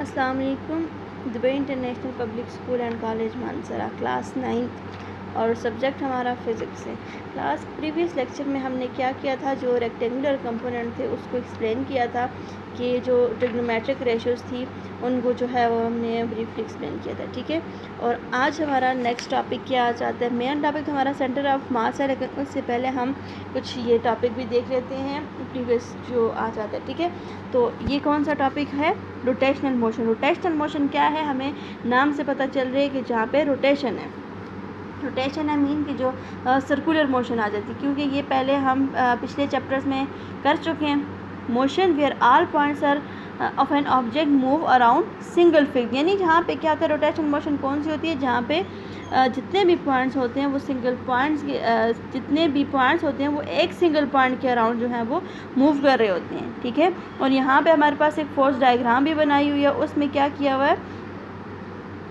अस्सलाम वालेकुम। Dubai international public school and college Manasara, class 9th और सब्जेक्ट हमारा फ़िज़िक्स है। प्रीवियस लेक्चर में हमने क्या किया था, जो रेक्टेंगुलर कंपोनेंट थे उसको एक्सप्लेन किया था कि जो ट्रिग्नोमेट्रिक रेशोज़ थी उनको जो है वो हमने ब्रीफली एक्सप्लेन किया था। ठीक है, और आज हमारा नेक्स्ट टॉपिक क्या आ जाता है। मेन टॉपिक हमारा सेंटर ऑफ मास है, लेकिन उससे पहले हम कुछ ये टॉपिक भी देख लेते हैं प्रीवियस जो आ जाता है। ठीक है, तो ये कौन सा टॉपिक है, रोटेशनल मोशन। रोटेशनल मोशन क्या है, हमें नाम से पता चल रहा है कि जहाँ पे रोटेशन है, रोटेशन है मीन कि जो सर्कुलर मोशन आ जाती है, क्योंकि ये पहले हम पिछले चैप्टर्स में कर चुके हैं। Motion where all points are of an object move around single fix, यानी जहाँ पे क्या होता है, रोटेशन मोशन कौन सी होती है, जहाँ पे जितने भी पॉइंट्स होते हैं वो सिंगल पॉइंट्स के जितने भी पॉइंट्स होते हैं वो एक सिंगल पॉइंट के अराउंड जो है वो मूव कर रहे होते हैं। ठीक है, और यहाँ पे हमारे पास एक फोर्स डायग्राम भी बनाई हुई है, उसमें क्या किया हुआ है,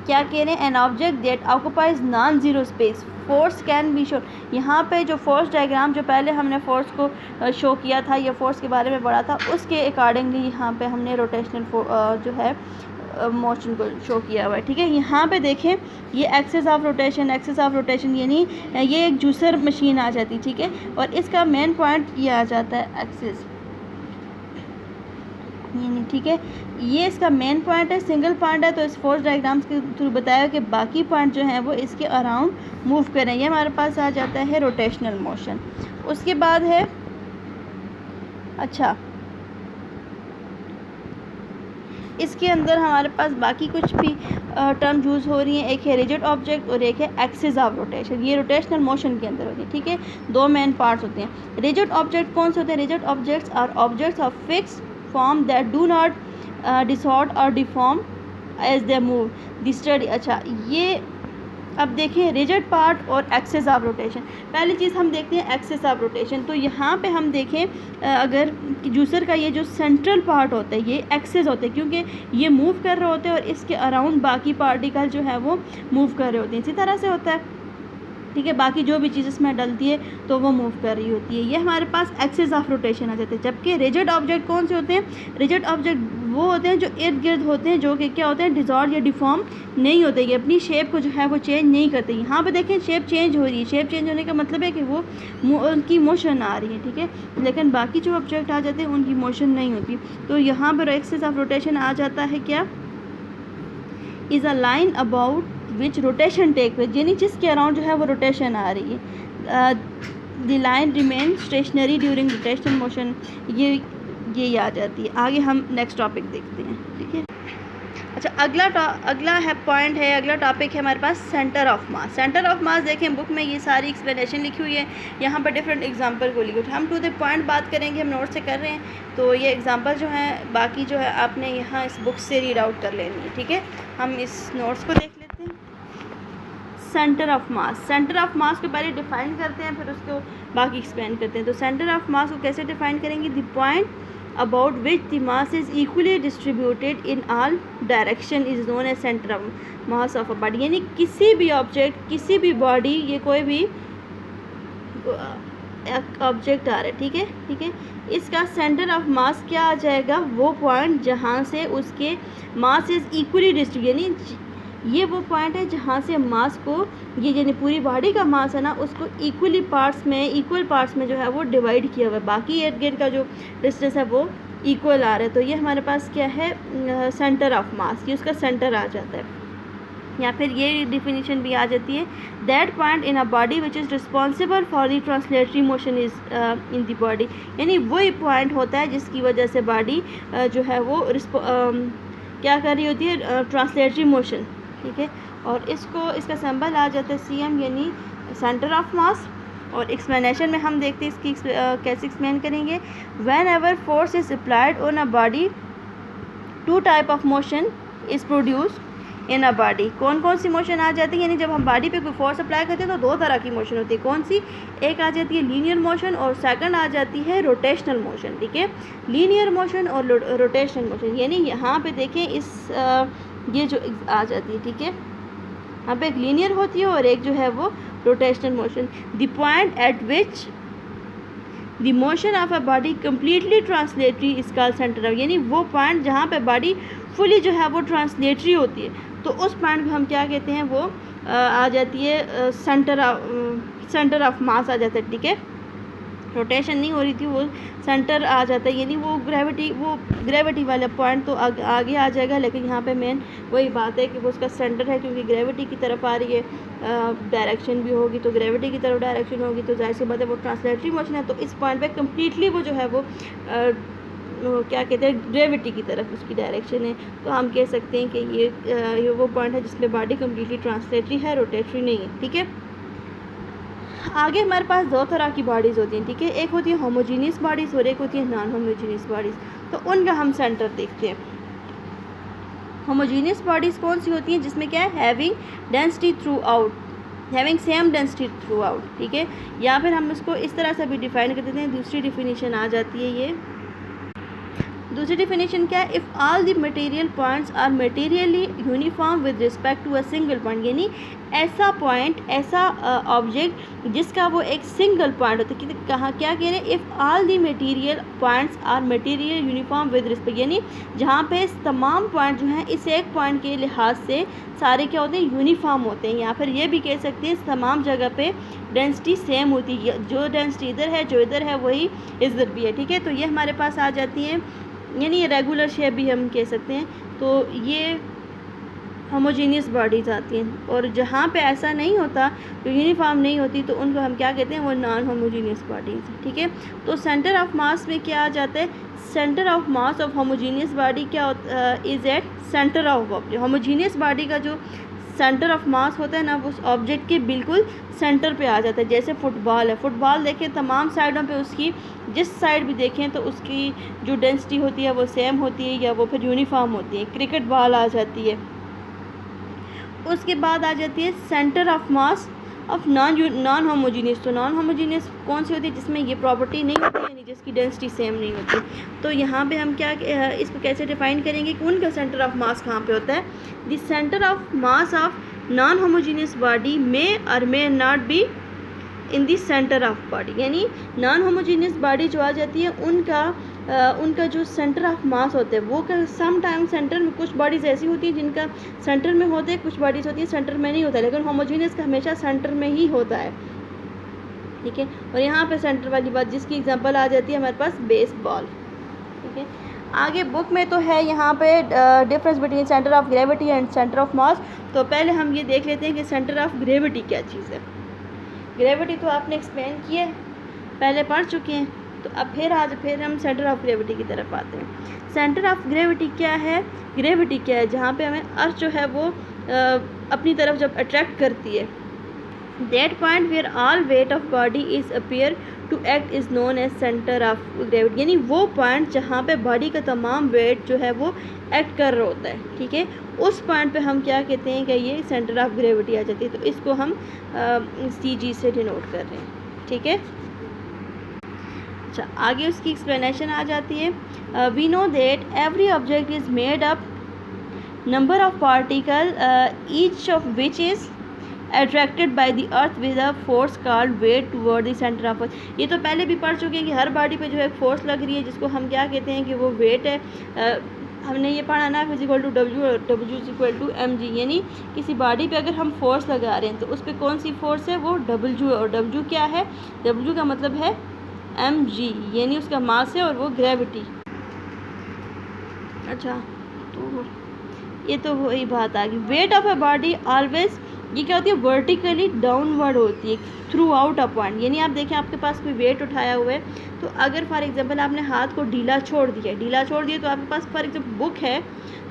क्या कह रहे हैं, an object that occupies non zero space force can be show. यहाँ पे जो फोर्स डायग्राम जो पहले हमने फोर्स को शो किया था या फोर्स के बारे में पढ़ा था, उसके अकॉर्डिंगली यहाँ पे हमने रोटेशनल जो है मोशन को शो किया हुआ है। ठीक है, यहाँ पे देखें ये एक्सिस ऑफ रोटेशन यानी ये एक जूसर मशीन आ जाती है। ठीक है, और इसका मेन पॉइंट ये आ जाता है एक्सिस, यानी ठीक है ये इसका मेन पॉइंट है, सिंगल पॉइंट है। तो इस फोर्स डायग्राम्स के थ्रू बताया कि बाकी पॉइंट जो हैं वो इसके अराउंड मूव करें, ये हमारे पास आ जाता है रोटेशनल मोशन। उसके बाद है, अच्छा इसके अंदर हमारे पास बाकी कुछ भी टर्म यूज़ हो रही हैं, एक है रिजिड ऑब्जेक्ट और एक है एक्सिस ऑफ रोटेशन। ये रोटेशनल मोशन के अंदर होती है। ठीक है, दो मेन पार्ट्स होते हैं। रिजिड ऑब्जेक्ट कौन से होते हैं, rigid objects are objects of fixed form that do not distort or deform as they move the study. अच्छा, ये अब देखें रिजिड पार्ट और एक्सिस ऑफ रोटेशन। पहली चीज़ हम देखते हैं एक्सिस ऑफ रोटेशन। तो यहाँ पे हम देखें अगर जूसर का ये जो सेंट्रल पार्ट होता है ये एक्सिस होते हैं, क्योंकि ये मूव कर रहे होते हैं और इसके अराउंड बाकी पार्टिकल जो है वो मूव कर रहे होते हैं। इसी तरह से होता है। ठीक है, बाकी जो भी चीज़ इसमें डलती है तो वो मूव कर रही होती है। ये हमारे पास एक्सिस ऑफ रोटेशन आ जाते हैं। जबकि रिजिड ऑब्जेक्ट कौन से होते हैं, रिजिड ऑब्जेक्ट वो होते हैं जो इर्द गिर्द होते हैं, जो कि क्या होते हैं, डिसऑर्ड या डिफॉर्म नहीं होते, ये अपनी शेप को जो है वो चेंज नहीं करते। यहाँ पे देखें शेप चेंज हो रही है, शेप चेंज होने का मतलब है कि वो उनकी मोशन आ रही है। ठीक है, लेकिन बाकी जो ऑब्जेक्ट आ जाते हैं उनकी मोशन नहीं होती। तो यहाँ पर एक्सिस ऑफ रोटेशन आ जाता है क्या, is a line about which rotation take place, यानी जिसके अराउंड जो है वो रोटेशन आ रही है। The line remain stationery during rotational motion, ये आ जाती है। आगे हम नेक्स्ट टॉपिक देखते हैं। ठीक है, अच्छा अगला है पॉइंट है, अगला टॉपिक है हमारे पास centre of mass. Centre of mass देखें बुक में ये सारी एक्सप्लेनेशन लिखी हुई है, यहाँ पर डिफरेंट एग्जांपल को लिखो। हम टू द पॉइंट बात करेंगे, हम नोट से कर रहे हैं, तो ये एग्जांपल जो हैं बाकी जो है आपने यहाँ इस बुक से रीड आउट कर लेनी है। ठीक है, हम इस नोट्स को देख लेते हैं। सेंटर ऑफ मास को पहले डिफाइन करते हैं, फिर उसको बाकी एक्सप्लेन करते हैं। तो सेंटर ऑफ मास को कैसे डिफाइन करेंगे, the point about which the mass is equally distributed in all direction is known as center of mass of a body। यानी किसी भी ऑब्जेक्ट, किसी भी बॉडी, ये कोई भी ऑब्जेक्ट आ रहा है, ठीक है, इसका सेंटर ऑफ मास क्या आ जाएगा, वो पॉइंट जहाँ से उसके मास इज़ इक्वली डिस्ट्रीब्यूट, यानी ये वो पॉइंट है जहाँ से मास को, ये यानी पूरी बॉडी का मास है ना, उसको इक्वल पार्ट्स में जो है वो डिवाइड किया हुआ है। बाकी इर्द गिर्द का जो डिस्टेंस है वो इक्वल आ रहा है। तो ये हमारे पास क्या है, सेंटर ऑफ मास, ये उसका सेंटर आ जाता है। या फिर ये डिफिनीशन भी आ जाती है, that point in a body which is responsible for the translatory motion is in the body, यानी वही पॉइंट होता है जिसकी वजह से बॉडी जो है वो क्या कर रही होती है, ट्रांसलेटरी मोशन। ठीक है, और इसका सिंबल आ जाता है CM, यानी सेंटर ऑफ मास। और एक्सप्लेनेशन में हम देखते हैं इसकी कैसे एक्सप्लेन करेंगे। Whenever force is applied on a body, two type of motion is produced in a body. कौन सी मोशन आ जाती है, यानी जब हम बॉडी पे कोई फोर्स अप्लाई करते हैं तो दो तरह की मोशन होती है। कौन सी, एक आ जाती है लीनियर मोशन और सेकंड आ जाती है रोटेशनल मोशन। ठीक है, लीनियर मोशन और रोटेशनल मोशन, यानी यहाँ पे देखें ये जो आ जाती है। ठीक है, यहाँ पे एक लीनियर होती है और एक जो है वो rotational motion. The point eight which the motion of a body completely translatory is called centre of, यानी वो पॉइंट जहाँ पे बॉडी फुली जो है वो ट्रांसलेटरी होती है, तो उस पॉइंट को हम क्या कहते हैं, वो आ जाती है सेंटर ऑफ मास आ जाता है, ठीक है। रोटेशन नहीं हो रही थी, वो सेंटर आ जाता है, यानी वो ग्रेविटी वाला पॉइंट तो आगे आ जाएगा, लेकिन यहाँ पे मेन वही बात है कि वो उसका सेंटर है, क्योंकि ग्रेविटी की तरफ आ रही है, डायरेक्शन भी होगी तो ग्रेविटी की तरफ डायरेक्शन होगी, तो जाहिर सी बात है वो ट्रांसलेटरी मोशन है, तो इस पॉइंट पे कम्प्लीटली वो जो है वो क्या कहते हैं, ग्रेविटी की तरफ उसकी डायरेक्शन है। तो हम कह सकते हैं कि ये वो पॉइंट है जिसमें बॉडी कम्प्लीटली ट्रांसलेटरी है, रोटेटरी नहीं है, ठीक है। आगे हमारे पास दो तरह की बॉडीज़ होती हैं, ठीक है। एक होती है होमोजीनियस बॉडीज़ और एक होती है नॉन होमोजीनियस बॉडीज़। तो उनका हम सेंटर देखते हैं। होमोजीनियस बॉडीज़ कौन सी होती हैं, जिसमें क्या है, having density through out, having same density through out, ठीक है। या फिर हम इसको इस तरह से भी डिफाइन कर देते हैं, दूसरी डिफिनीशन आ जाती है ये। दूसरी डिफिनीशन क्या है, if all the material points are materially uniform with respect to a single point, यानी ऐसा पॉइंट, ऐसा ऑब्जेक्ट जिसका वो एक सिंगल पॉइंट होता है। कहाँ क्या कह रहे हैं, if all the material points are material uniform with respect, यानी जहाँ पे तमाम पॉइंट जो हैं इस एक पॉइंट के लिहाज से सारे क्या होते हैं, यूनिफॉर्म होते हैं। या फिर ये भी कह सकते हैं तमाम जगह पे डेंसिटी सेम होती है, जो डेंसिटी इधर है, जो इधर है, वही इधर भी है, ठीक है। तो ये हमारे पास आ जाती है, यानी ये रेगुलर शेप भी हम कह सकते हैं। तो ये होमोजीनियस बॉडीज़ आती हैं, और जहाँ पे ऐसा नहीं होता, जो यूनिफॉर्म नहीं होती, तो उनको हम क्या कहते हैं, वो नॉन होमोजीनियस बॉडीज़, ठीक है। तो सेंटर ऑफ मास में क्या आ जाता है, centre of mass of homogeneous body क्या is at centre of object. Homogeneous body का जो सेंटर ऑफ मास होता है ना, वो उस ऑब्जेक्ट के बिल्कुल सेंटर पे आ जाता है। जैसे फुटबॉल है, फुटबॉल देखें तमाम साइडों पे उसकी, जिस साइड भी देखें तो उसकी जो डेंसिटी होती है वो सेम होती है, या वो फिर यूनिफॉर्म होती है। क्रिकेट बॉल आ जाती है। उसके बाद आ जाती है centre of mass of non homogeneous. तो नॉन होमोजीनियस कौन सी होती है, जिसमें ये प्रॉपर्टी नहीं होती, यानी जिसकी डेंसिटी सेम नहीं होती। तो यहाँ पे हम क्या इसको कैसे डिफाइन करेंगे कि उनका सेंटर ऑफ मास कहाँ पे होता है। The centre of mass of non homogeneous body में और may not be in the centre of body, यानी नॉन होमोजीनियस बॉडी जो आ जाती है उनका जो सेंटर ऑफ मास होता है वो सम टाइम सेंटर में, कुछ बॉडीज़ ऐसी होती हैं जिनका सेंटर में होते हैं, कुछ बॉडीज़ होती हैं सेंटर में नहीं होता, लेकिन होमोजीनियस का हमेशा सेंटर में ही होता है, ठीक है। और यहाँ पे सेंटर वाली बात, जिसकी एग्जांपल आ जाती है हमारे पास बेसबॉल, ठीक है। आगे बुक में तो है यहाँ पे difference between centre of gravity and centre of मास। तो पहले हम ये देख लेते हैं कि सेंटर ऑफ ग्रेविटी क्या चीज़ है। ग्रेविटी तो आपने एक्सप्लेन की है, पहले पढ़ चुके हैं। तो अब फिर हम सेंटर ऑफ ग्रेविटी की तरफ आते हैं। सेंटर ऑफ ग्रेविटी क्या है, ग्रेविटी क्या है, जहाँ पे हमें अर्थ जो है वो अपनी तरफ जब अट्रैक्ट करती है, that point where all weight of body is appear to act is known as centre of gravity, यानी वो पॉइंट जहाँ पे बॉडी का तमाम वेट जो है वो एक्ट कर रहा होता है, ठीक है। उस पॉइंट पे हम क्या कहते हैं कि ये सेंटर ऑफ ग्रेविटी आ जाती है। तो इसको हम CG से डिनोट कर रहे हैं, ठीक है। अच्छा, आगे उसकी एक्सप्लेनेशन आ जाती है। We know that every object is made up number of particle each of which is attracted by the earth with a force called weight toward the centre of earth. ये तो पहले भी पढ़ चुके हैं कि हर बॉडी पे जो है फोर्स लग रही है, जिसको हम क्या कहते हैं कि वो वेट है। हमने ये पढ़ा ना, फिजिकल टू W is equal to mg, यानी किसी बॉडी पे अगर हम फोर्स लगा रहे हैं तो उस पर कौन सी फोर्स है, वो W है। और W क्या है, W का मतलब है mg, यानी उसका मास है और वो ग्रेविटी। अच्छा, तो ये तो वही बात आ गई। Weight of a body always, ये क्या होती है, वर्टिकली डाउनवर्ड होती है थ्रू आउट अ पॉइंट। यानी आप देखें आपके पास कोई वेट उठाया हुआ है, तो अगर फॉर एग्जांपल आपने हाथ को ढीला छोड़ दिया तो आपके पास फॉर एग्जांपल बुक है,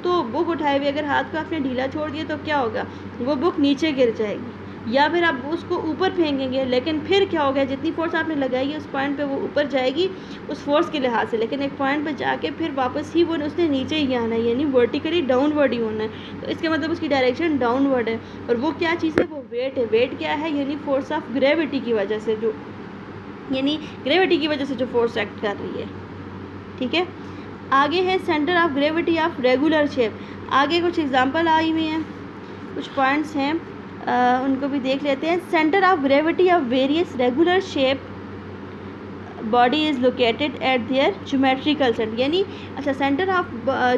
तो बुक उठाए हुए अगर हाथ को आपने ढीला छोड़ दिया तो क्या होगा, वो बुक नीचे गिर जाएगी। या फिर आप उसको ऊपर फेंकेंगे, लेकिन फिर क्या होगा, जितनी फोर्स आपने लगाई है उस पॉइंट पे वो ऊपर जाएगी उस फोर्स के लिहाज से, लेकिन एक पॉइंट पे जाके फिर वापस ही वो उसने नीचे ही आना है, यानी वर्टिकली डाउनवर्ड ही होना है। तो इसका मतलब उसकी डायरेक्शन डाउनवर्ड है। और वो क्या चीज़ है, वो वेट है। वेट क्या है, यानी फोर्स ऑफ ग्रेविटी की वजह से जो, यानी ग्रेविटी की वजह से जो फोर्स एक्ट कर रही है, ठीक है। आगे है centre of gravity of regular shape. आगे कुछ एग्जांपल आई हुई हैं, कुछ पॉइंट्स हैं, उनको भी देख लेते हैं। Centre of gravity of various regular shape body is located at there geometrical centre, यानी अच्छा सेंटर ऑफ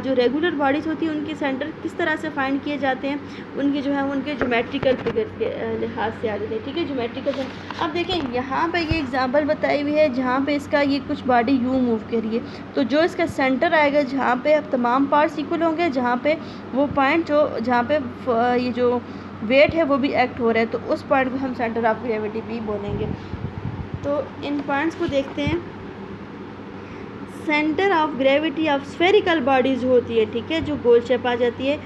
जो रेगुलर बॉडीज़ होती हैं उनके सेंटर किस तरह से फाइंड किए जाते हैं, उनके जो है उनके ज्योमेट्रिकल फिगर के लिहाज से आ जाते हैं, ठीक है, ज्योमेट्रिकल सेंटर। अब देखें यहाँ पे ये एग्जांपल बताई हुई है जहाँ पे इसका ये कुछ बॉडी यूँ मूव करिए, तो जो इसका सेंटर आएगा जहाँ पे अब तमाम पार्ट्स इक्वल होंगे, जहाँ पे वो पॉइंट जो जहाँ पे ये जो वेट है वो भी एक्ट हो रहा है, तो उस पॉइंट को हम सेंटर ऑफ ग्रेविटी भी बोलेंगे। तो इन पॉइंट्स को देखते हैं। Centre of gravity of spherical bodies होती है, ठीक है, जो गोल शेप आ जाती है,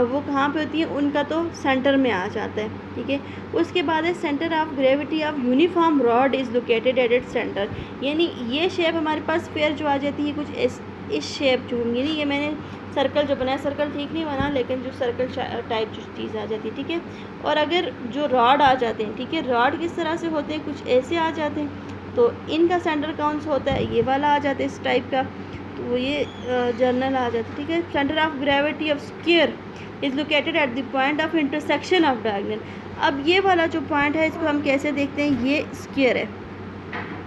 वो कहाँ पे होती है, उनका तो सेंटर में आ जाता है, ठीक है। उसके बाद है centre of gravity of uniform rod is located at its centre, यानी ये शेप हमारे पास स्फेयर जो आ जाती है कुछ इस शेप जो यानी ये मैंने सर्कल जो बनाया, सर्कल ठीक नहीं बना लेकिन जो सर्कल टाइप जो चीज़ आ जाती है, ठीक है। और अगर जो रॉड आ जाते हैं, ठीक है, रॉड किस तरह से होते हैं, कुछ ऐसे आ जाते हैं, तो इनका सेंटर कौन सा होता है, ये वाला आ जाता है इस टाइप का, तो ये जर्नल आ जाता है, ठीक है। Centre of gravity of square is located at the point of intersection of diagonal. अब ये वाला जो पॉइंट है इसको हम कैसे देखते हैं, ये स्क्वायर है,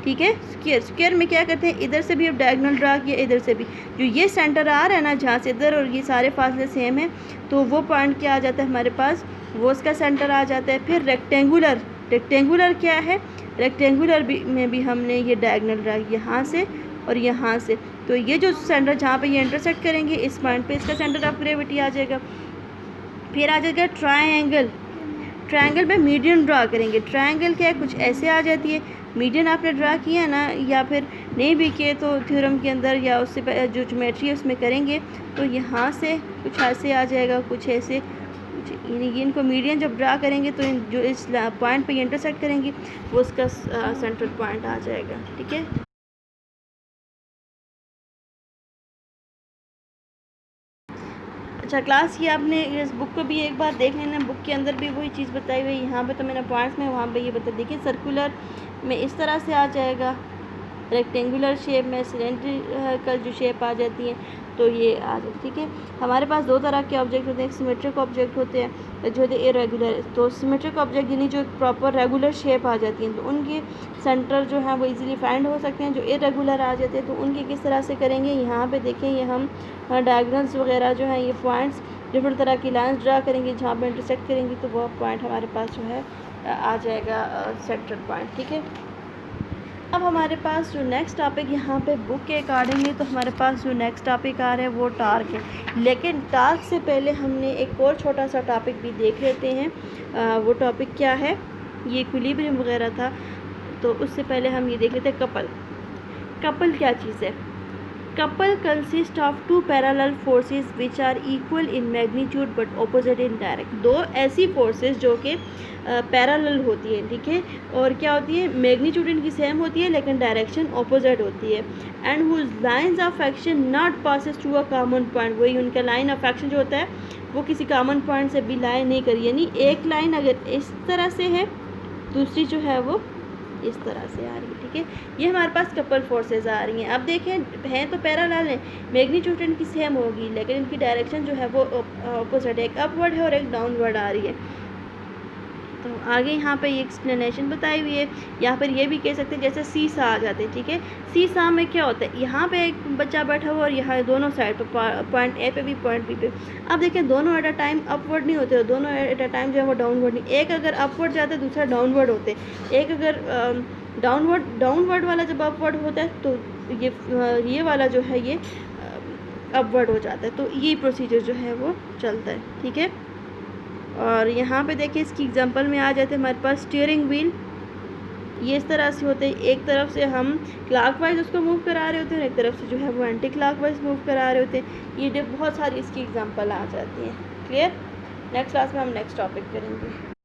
ठीक है। स्क्वायर में क्या करते हैं, इधर से भी अब डायगोनल ड्रा किया, इधर से भी जो ये सेंटर आ रहा है ना, जहाँ से इधर और ये सारे फासले सेम है, तो वो पॉइंट क्या आ जाता है हमारे पास, वो उसका सेंटर आ जाता है। फिर रेक्टेंगुलर क्या है, रेक्टेंगुलर में भी हमने ये डायगोनल ड्रा यहाँ से और यहाँ से, तो ये जो सेंटर जहाँ पे ये इंटरसेक्ट करेंगे इस पॉइंट पे इसका सेंटर ऑफ ग्रेविटी आ जाएगा। फिर आ जाएगा ट्रायंगल में मीडियन ड्रा करेंगे। ट्रायंगल क्या है, कुछ ऐसे आ जाती है, मीडियन आपने ड्रा किया ना, या फिर नहीं भी किए तो थ्योरम के अंदर या उससे जो ज्योमेट्री है उसमें करेंगे, तो यहाँ से कुछ ऐसे आ जाएगा, कुछ ऐसे, इनको मीडियन जब ड्रा करेंगे तो जो इस पॉइंट पे इंटरसेक्ट करेंगे वो उसका सेंटर पॉइंट आ जाएगा, ठीक है। अच्छा क्लास की आपने इस बुक को भी एक बार देख लेना, बुक के अंदर भी वही चीज़ बताई हुई है, यहाँ पे तो मैंने पॉइंट्स में, वहाँ पे ये बता, देखिए सर्कुलर में इस तरह से आ जाएगा, रेक्टेंगुलर शेप में सिलेंड्रिकल जो शेप आ जाती है तो ये आ जाती है, ठीक है। हमारे पास दो तरह के ऑब्जेक्ट होते हैं, एक सिमेट्रिक ऑब्जेक्ट होते हैं जो होते हैं इरेगुलर, तो सिमेट्रिक ऑब्जेक्ट यानी जो प्रॉपर रेगुलर शेप आ जाती हैं तो उनके सेंटर जो है वो इजीली फाइंड हो सकते हैं। जो इरेगुलर आ जाते हैं तो उनके किस तरह से करेंगे, यहाँ पे देखें, ये हम डायग्राम्स वगैरह जो हैं, ये पॉइंट्स डिफरेंट तरह की लाइन्स ड्रा करेंगे, जहाँ पर इंटरसेक्ट करेंगी तो वो पॉइंट हमारे पास जो है आ जाएगा सेंटर पॉइंट, ठीक है। अब हमारे पास जो नेक्स्ट टॉपिक यहाँ पे बुक के अकॉर्डिंग है, तो हमारे पास जो नेक्स्ट टॉपिक आ रहा है वो टार्क है, लेकिन टार्क से पहले हमने एक और छोटा सा टॉपिक भी देख लेते हैं। वो टॉपिक क्या है, ये इक्विलिब्रियम वगैरह था, तो उससे पहले हम ये देख लेते हैं कपल क्या चीज़ है। Couple consist of two parallel forces which are equal in magnitude but opposite in direct. दो ऐसी फोर्सेस जो कि पैरेलल होती है, ठीक है, और क्या होती है, मैग्नीट्यूड इनकी सेम होती है लेकिन डायरेक्शन ऑपोजिट होती है। And whose lines of action not passes to a common point, वही उनका लाइन ऑफ एक्शन जो होता है वो किसी कॉमन पॉइंट से भी लाइन नहीं करी, यानी एक लाइन अगर इस तरह से है दूसरी जो है वो इस तरह से आ रही है, ठीक है। ये हमारे पास कपल फोर्सेस आ रही हैं। अब देखें हैं तो पैरेलल हैं, मैग्नीट्यूड इनकी सेम होगी लेकिन इनकी डायरेक्शन जो है वो अपोजिट है, एक अपवर्ड है और एक डाउनवर्ड आ रही है। तो आगे यहाँ पे ये एक्सप्लेनेशन बताई हुई है। यहाँ पर ये भी कह सकते हैं जैसे सीसा आ जाते हैं, ठीक है। सीसा में क्या होता है, यहाँ पे एक बच्चा बैठा हुआ और यहाँ दोनों साइड पर पॉइंट ए पे भी पॉइंट बी पे। अब देखें दोनों एट अ टाइम अपवर्ड नहीं होते, दोनों एट अ टाइम जो है वो डाउनवर्ड नहीं, एक अगर अपवर्ड जाता है दूसरा डाउनवर्ड होते हैं, एक अगर डाउनवर्ड वाला जब अपवर्ड होता है तो ये वाला जो है ये अपवर्ड हो जाता है। तो ये प्रोसीजर जो है वो चलता है, ठीक है। और यहाँ पे देखिए इसकी एग्जांपल में आ जाते हैं हमारे पास स्टीयरिंग व्हील, ये इस तरह से होते हैं, एक तरफ से हम क्लॉकवाइज उसको मूव करा रहे होते हैं और एक तरफ से जो है वो एंटी क्लॉकवाइज मूव करा रहे होते हैं। ये बहुत सारी इसकी एग्जांपल आ जाती हैं। क्लियर, नेक्स्ट क्लास में हम नेक्स्ट टॉपिक करेंगे।